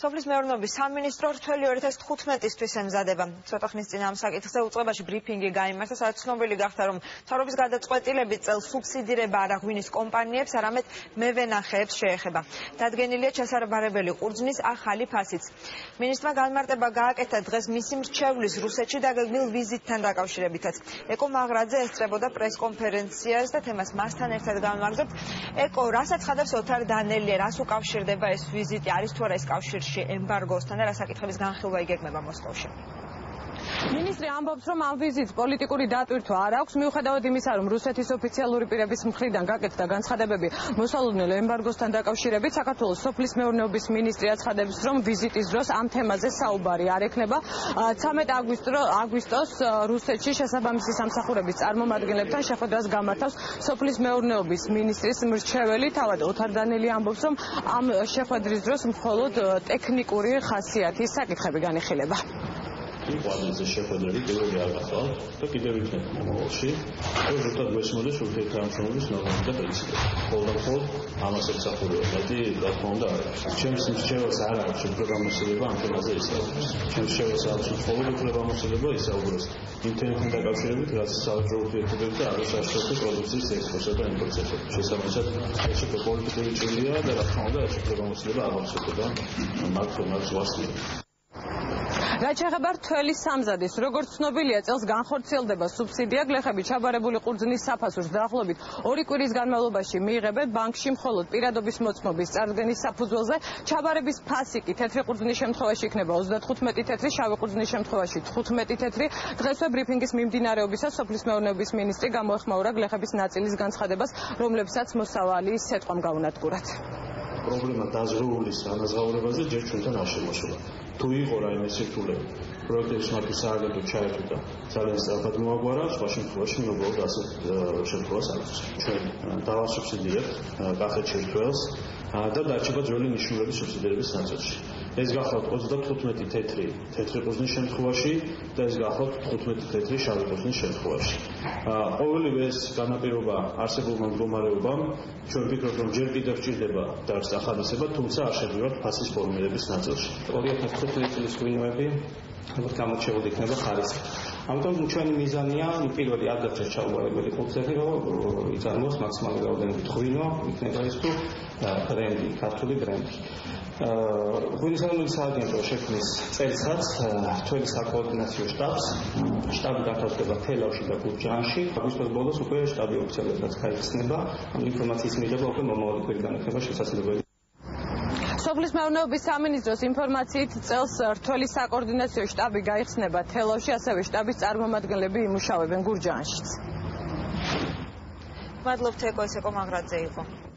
სოფლის მეურნეობის სამინისტრო რთველი 2015-ისთვის ემზადება. ცოტა ხნის წინ ამ საკითხზე უწყებაში ბრიფინგი გაიმართა, სადაც ცნობილი გახდა, რომ მთავრობის გადაწყვეტილებით წელს სუბსიდირება არა ღვინის კომპანიებს, არამედ მევენახეებს შეეხება. დადგენილია ჩასაბარებელი ყურძნის ახალი ფასიც. მინისტრმა განმარტება გააკეთა დღეს მისი მრჩევლის რუსეთში დაგეგმილ ვიზიტთან დაკავშირებითაც. ეკო მაღრაძე ესწრებოდა პრესკონფერენციას და თემას მასთან ერთად განვაგრძობთ. ეკო, რას აცხადებს ოთარ დანელია, რას უკავშირდება ეს ვიზიტი, არის თუ არა ეს კავშირში ემბარგოსთან და რა საკითხების განხილვა იგეგმება მოსკოვში? მინისტრი ამბობს, რომ ამ ვიზიტს პოლიტიკური დატვირთვა არ აქვს, მიუხედავად იმისა, რომ რუსეთის ოფიციალური პირების მხრიდან გაკეთდა განცხადებები მოსალოდნელ ემბარგოსთან დაკავშირებით. საქართველოს სოფლის მეურნეობის მინისტრი აცხადებს, რომ ვიზიტის დროს ამ თემაზე საუბარი არ ექნება. 13 აგვისტოს რუსეთში შესაბამისი სამსახურების წარმომადგენლებთან შეხვედრას გამართავს სოფლის მეურნეობის მინისტრის მრჩეველი. თავად ოთარ დანელია ამბობს, რომ ამ შეხვედრის დროს მხოლოდ ტექნიკური ხასიათის საკითხები განიხილება. Ყვავილზე შეხვედრები პირველი არ გახლავთ და კიდევ იქნება მომავალში. ზუსტად მესმოდეს ურთიერთთანამშრომლობის ნორმები და პრინციპები. მხოლოდ ამას ემსახურება. მეტი რა თქმა უნდა არ არის. ჩემს მრჩეველს არ აქვს უფლებამოსილება ამ თემაზე ისაუბროს. ჩემს მრჩეველს აქვს მხოლოდ უფლებამოსილება ისაუბროს იმ თემებთან დაკავშირებით, რაც საავტომობილო ურთიერთობები და აღსანიშნავი პროდუქციის ექსპორტსა და იმპორტსა. შესაბამისად, ეს პოლიტიკური ჭრილია და რა თქმა უნდა ეს უფლებამოსილება არ აღსრულდება მართლაც ვასწრებ. რაც შეეხება რთველი სამზადის, როგორც ცნობილია, წელს განხორციელდება სუბსიდია, გლეხები ჩაბარებული ყურძნის საფასურს დაახლოებით 2 კვირის განმავლობაში მიიღებენ ბანკში მხოლოდ პირადობის მოწმობის წარდგენის საფუძველზე. ჩაბარების ფასი კი თეთრი ყურძნის შემთხვევაში იქნება 35 თეთრი, შავი ყურძნის შემთხვევაში 15 თეთრი. დღესვე ბრიფინგის მიმდინარეობისას სოფლის მეურნეობის მინისტრი გამოეხმაურა გლეხების ნაწილის განცხადებას, რომლებსაც მოსავალი სეტყვამ გაუნადგურათ. პრობლემა დაზღვეულის ანაზღაურებაზე ჯერ ჩვენთან არ შემოშორა. თუ იყო რაიმე სირთულე პროექტების მარკის სააგენტო ჩაერთო ძალიან სწრაფად მოაგვარა, სხვა შემთხვევაში უბრალოდ ასეთ შემთხვევას არ აქვს. ჩვენ დავასუბსიდირებთ კახეთში რთველს და დარჩება ძველი ნიშნულების სუბსიდირების ნაწილში. ეს გახლავთ 35 თეთრი ყურძნის შემთხვევაში და ეს გახლავთ 15 თეთრი შავი ყურძნის შემთხვევაში. ყოველივე ეს განაპირობა არსებულმა მდგომარეობამ ჩვენ ვფიქრობთ, რომ ჯერ კიდევ სჭირდება დარგს ახალისება, თუმცა არ შევდივართ ფასის ფორმირების ნაწილში. 2015 წლის ღვინოები გამორჩეული იქნება ხარისხით. ამიტომ ჩვენი მიზანია პირველი არ დარჩეს ჩაუყარებელი ყურძენი, რომ იწარმოოს მაქსიმალური რაოდენობით ღვინო, იქნება ის თუ ბრენდი, ქართული ბრენდი. ღვინის ეროვნული სააგენტო შექმნის წელსაც რთველი საკოორდინაციო შტაბს. შტაბი განთავსდება თელავში და გურჯაანში. აგვისტოს ბოლოს უკვე შტაბი ოფიციალურად გაიხსნება. ამ ინფორმაციის მიღება უკვე მომავალი კვირიდან იქნება შესაძლებელი. სოფლის მეურნეობის სამინისტროს ინფორმაციით წელს რთველი საკოორდინაციო შტაბი გაიხსნება თელავში, ასევე შტაბის წარმომადგენლები იმუშავებენ გურჯაანშიც. მადლობთ, ეკო მაღრაძე იყო.